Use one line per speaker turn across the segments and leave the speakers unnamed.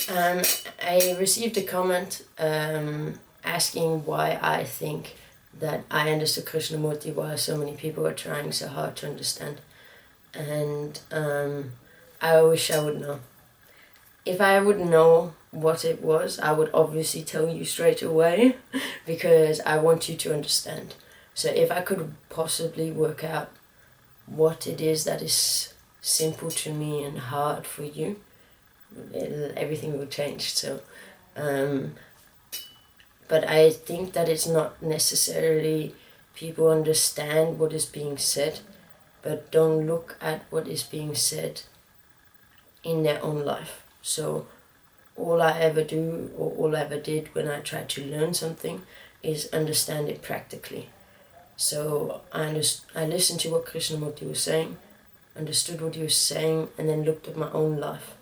Um, I received a comment asking why I think that I understood Krishnamurti while so many people are trying so hard to understand. And I wish I would know. If I would know what it was, I would obviously tell you straight away because I want you to understand. So if I could possibly work out what it is that is simple to me and hard for you, everything will change. So, but I think that it's not necessarily people understand what is being said, but don't look at what is being said in their own life. So all I ever do or all I ever did when I tried to learn something is understand it practically. So I listened to what Krishnamurti was saying, understood what he was saying, and then looked at my own life.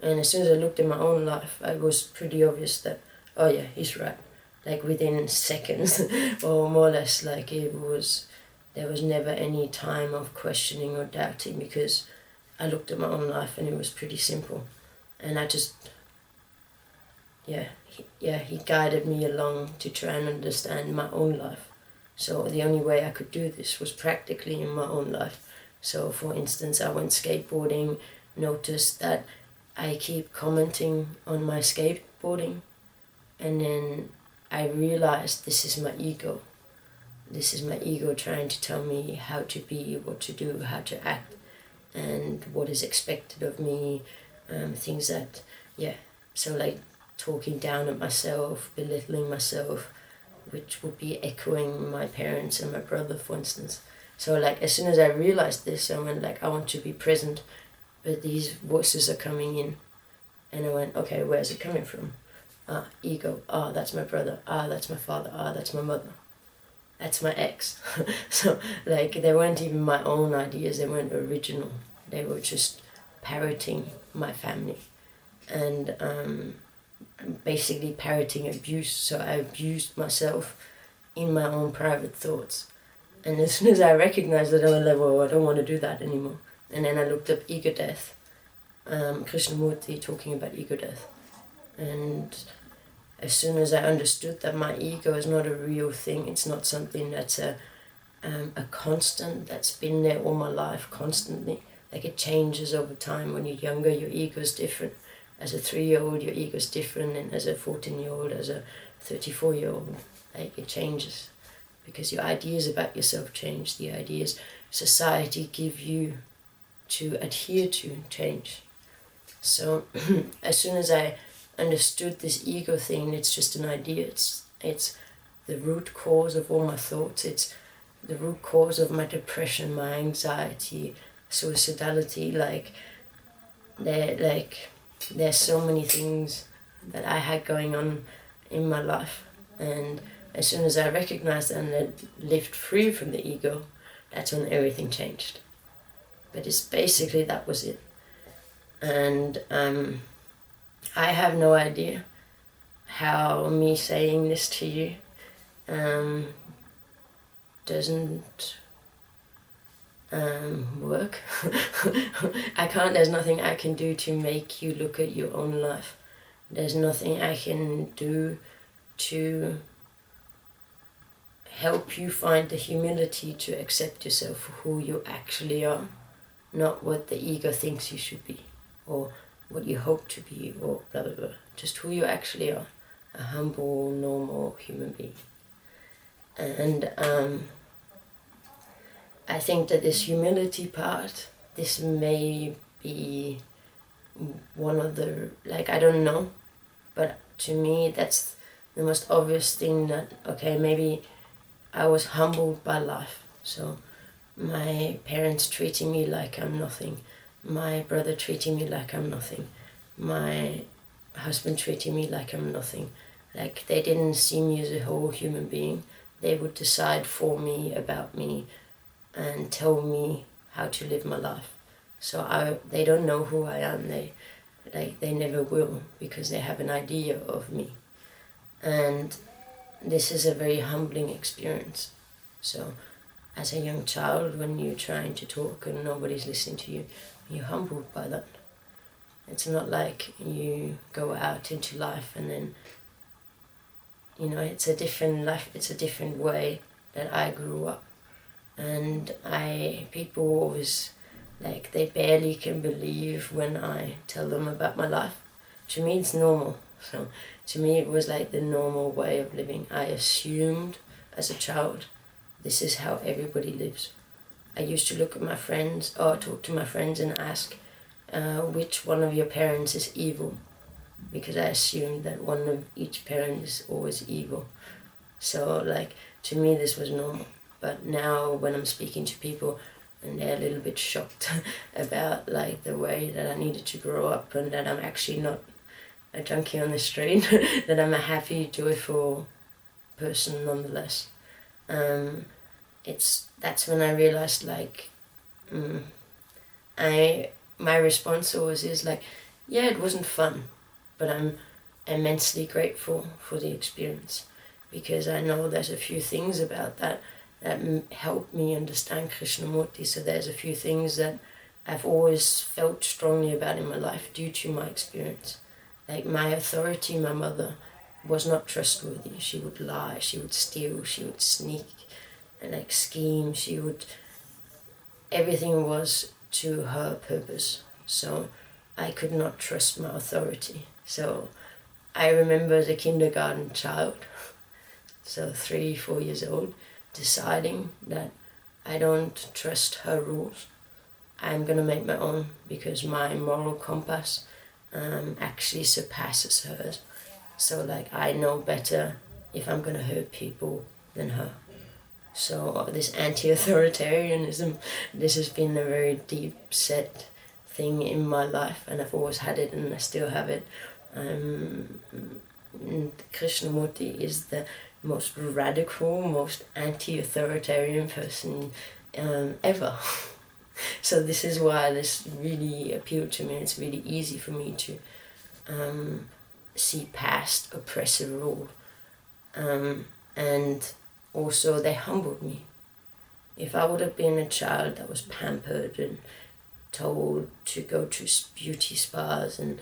And as soon as I looked at my own life, it was pretty obvious that, oh yeah, he's right. Like within seconds, or more or less, like there was never any time of questioning or doubting because I looked at my own life and it was pretty simple. And I just, he guided me along to try and understand my own life. So the only way I could do this was practically in my own life. So for instance, I went skateboarding, noticed that I keep commenting on my skateboarding, and then I realized this is my ego. This is my ego trying to tell me how to be, what to do, how to act, and what is expected of me, things that, so like talking down at myself, belittling myself, which would be echoing my parents and my brother, for instance. So like as soon as I realized this, I went like, I want to be present, but these voices are coming in. And I went, okay, where's it coming from? Ego. That's my brother. That's my father. That's my mother. That's my ex. So like they weren't even my own ideas, they weren't original. They were just parroting my family. And basically parroting abuse. So I abused myself in my own private thoughts. And as soon as I recognized that, I went like, well, I don't want to do that anymore. And then I looked up ego death, Krishnamurti talking about ego death. And as soon as I understood that my ego is not a real thing, it's not something that's a constant, that's been there all my life constantly. Like it changes over time. When you're younger, your ego is different. As a 3-year-old, your ego is different, and as a 14-year-old, as a 34-year-old, like it changes. Because your ideas about yourself change, the ideas society give you to adhere to change. So as soon as I understood this ego thing, it's just an idea, it's the root cause of all my thoughts, it's the root cause of my depression, my anxiety, suicidality, there's so many things that I had going on in my life, and as soon as I recognized and lived free from the ego, that's when everything changed. But it's basically that was it. And I have no idea how me saying this to you doesn't work. There's nothing I can do to make you look at your own life. There's nothing I can do to help you find the humility to accept yourself for who you actually are, not what the ego thinks you should be, or what you hope to be, or blah blah blah. Just who you actually are, a humble, normal human being. And I think that this humility part, this may be one of the, I don't know, but to me that's the most obvious thing that, okay, maybe I was humbled by life. So my parents treating me like I'm nothing, my brother treating me like I'm nothing, my husband treating me like I'm nothing. Like they didn't see me as a whole human being. They would decide for me, about me, and tell me how to live my life. So they don't know who I am. They never will, because they have an idea of me. And this is a very humbling experience. So as a young child, when you're trying to talk and nobody's listening to you, you're humbled by that. It's not like you go out into life and then, you know, it's a different life, it's a different way that I grew up. And people always, like, they barely can believe when I tell them about my life. To me, it's normal. So to me, it was like the normal way of living. I assumed as a child, this is how everybody lives. I used to look at my friends, or talk to my friends and ask, which one of your parents is evil? Because I assumed that one of each parent is always evil. So, like, to me, this was normal. But now, when I'm speaking to people, and they're a little bit shocked about, like, the way that I needed to grow up, and that I'm actually not a junkie on the street, that I'm a happy, joyful person nonetheless. That's when I realized, like, my response always is like, yeah, it wasn't fun, but I'm immensely grateful for the experience, because I know there's a few things about that helped me understand Krishnamurti. So there's a few things that I've always felt strongly about in my life due to my experience. Like, my authority, my mother, was not trustworthy. She would lie, she would steal, she would sneak, and like scheme. Everything was to her purpose. So I could not trust my authority. So I remember as a kindergarten child, so 3-4 years old, deciding that I don't trust her rules. I'm gonna make my own, because my moral compass actually surpasses hers. So, like, I know better if I'm gonna hurt people than her. So this anti-authoritarianism, this has been a very deep set thing in my life, and I've always had it, and I still have it. Krishnamurti is the most radical, most anti-authoritarian person ever. So this is why this really appealed to me. It's really easy for me to see past oppressive rule. And also they humbled me. If I would have been a child that was pampered and told to go to beauty spas and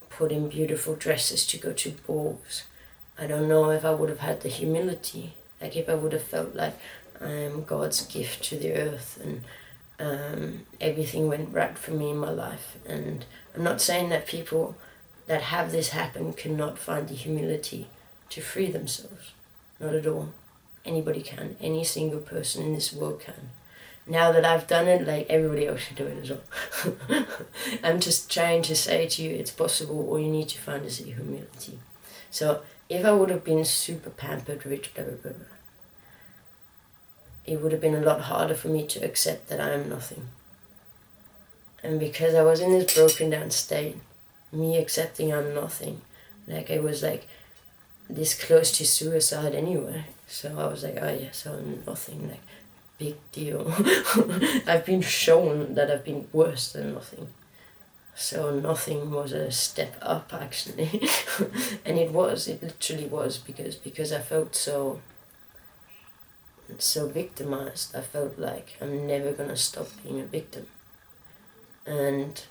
put in beautiful dresses to go to balls, I don't know if I would have had the humility. Like, if I would have felt like I am God's gift to the earth, and everything went right for me in my life. And I'm not saying that people that have this happen cannot find the humility to free themselves. Not at all. Anybody can. Any single person in this world can. Now that I've done it, like, everybody else should do it as well. I'm just trying to say to you, it's possible. All you need to find is the humility. So if I would have been super pampered, rich, blah, blah, blah, blah, it would have been a lot harder for me to accept that I am nothing. And because I was in this broken down state, me accepting I'm nothing, like, it was like this close to suicide anyway. So I was like, oh yeah, so I'm nothing, like, big deal. I've been shown that I've been worse than nothing. So nothing was a step up, actually. And it literally was, because I felt so victimized. I felt like I'm never gonna stop being a victim. And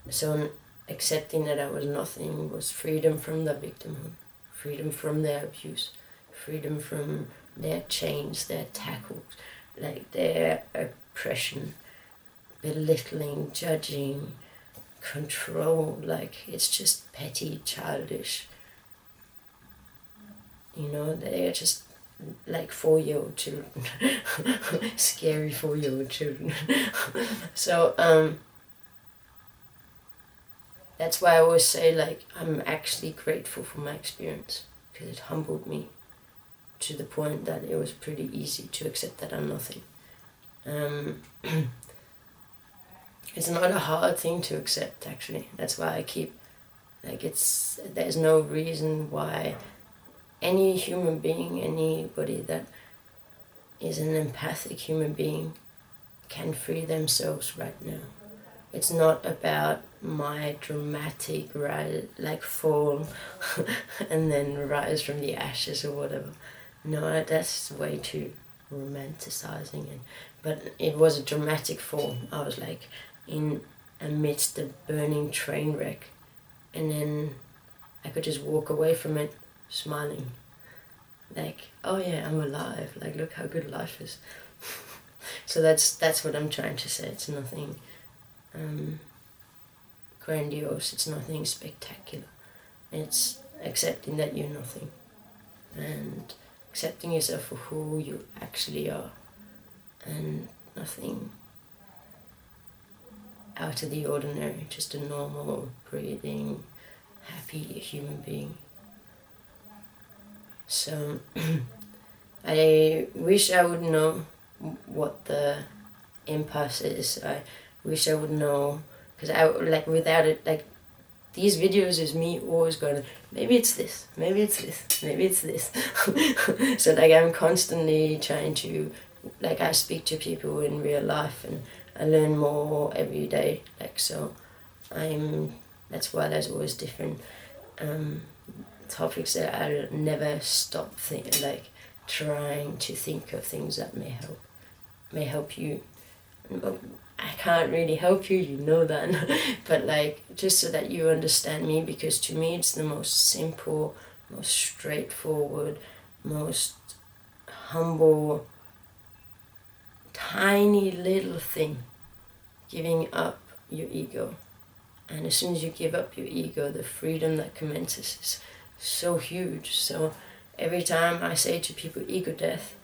so accepting that I was nothing was freedom from the victimhood, freedom from their abuse, freedom from their chains, their tackles, like their oppression, belittling, judging, control. Like, it's just petty, childish. You know, they're just like 4-year-old children. Scary 4-year-old children. So that's why I always say, like, I'm actually grateful for my experience, because it humbled me to the point that it was pretty easy to accept that I'm nothing. It's not a hard thing to accept, actually. That's why I keep, like, there's no reason why any human being, anybody that is an empathic human being, can free themselves right now. It's not about my dramatic rise, like, fall and then rise from the ashes or whatever. No, that's way too romanticizing it. But it was a dramatic fall. I was like in amidst the burning train wreck, and then I could just walk away from it smiling, like, oh yeah, I'm alive, like look how good life is. So that's what I'm trying to say. It's nothing grandiose, it's nothing spectacular. It's accepting that you're nothing, and accepting yourself for who you actually are, and nothing out of the ordinary, just a normal, breathing, happy human being. So I wish I would know what the impasse is. I wish I would know, because I like without it, like these videos is me always going, maybe it's this, maybe it's this, maybe it's this. So like I'm constantly trying to, like I speak to people in real life and I learn more every day. Like so, that's why there's always different topics that I'll never stop thinking, like trying to think of things that may help you. I can't really help you, you know that, but like just so that you understand me, because to me it's the most simple, most straightforward, most humble, tiny little thing, giving up your ego. And as soon as you give up your ego, the freedom that commences is so huge. So every time I say to people ego death,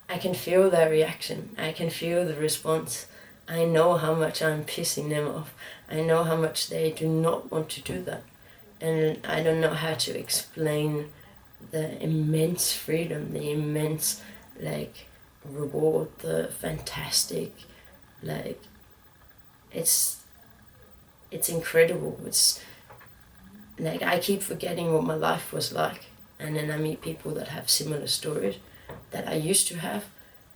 I can feel their reaction, I can feel the response. I know how much I'm pissing them off. I know how much they do not want to do that. And I don't know how to explain the immense freedom, the immense like reward, the fantastic, like it's incredible. It's like I keep forgetting what my life was like, and then I meet people that have similar stories that I used to have,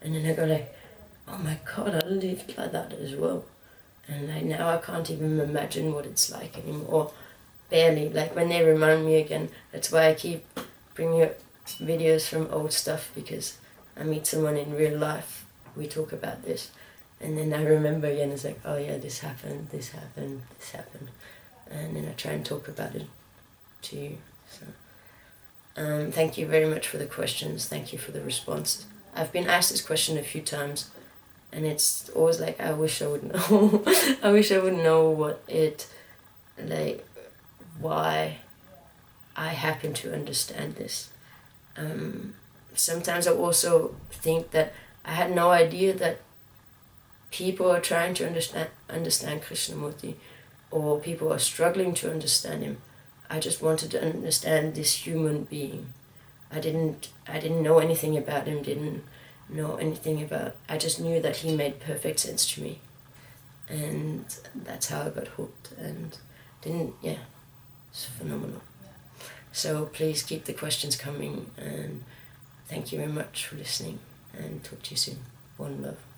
and then I go like, oh my god, I lived like that as well. And like now I can't even imagine what it's like anymore. Barely. Like when they remind me again, that's why I keep bringing up videos from old stuff, because I meet someone in real life, we talk about this, and then I remember again, it's like, oh yeah, this happened, this happened, this happened. And then I try and talk about it to you. So thank you very much for the questions, thank you for the responses. I've been asked this question a few times, and it's always like, I wish I would know. I wish I would know what it, like, why I happen to understand this. Sometimes I also think that I had no idea that people are trying to understand Krishnamurti, or people are struggling to understand him. I just wanted to understand this human being. I didn't know anything about him, didn't know anything about, I just knew that he made perfect sense to me, and that's how I got hooked, and it's phenomenal. So please keep the questions coming, and thank you very much for listening, and talk to you soon. One love.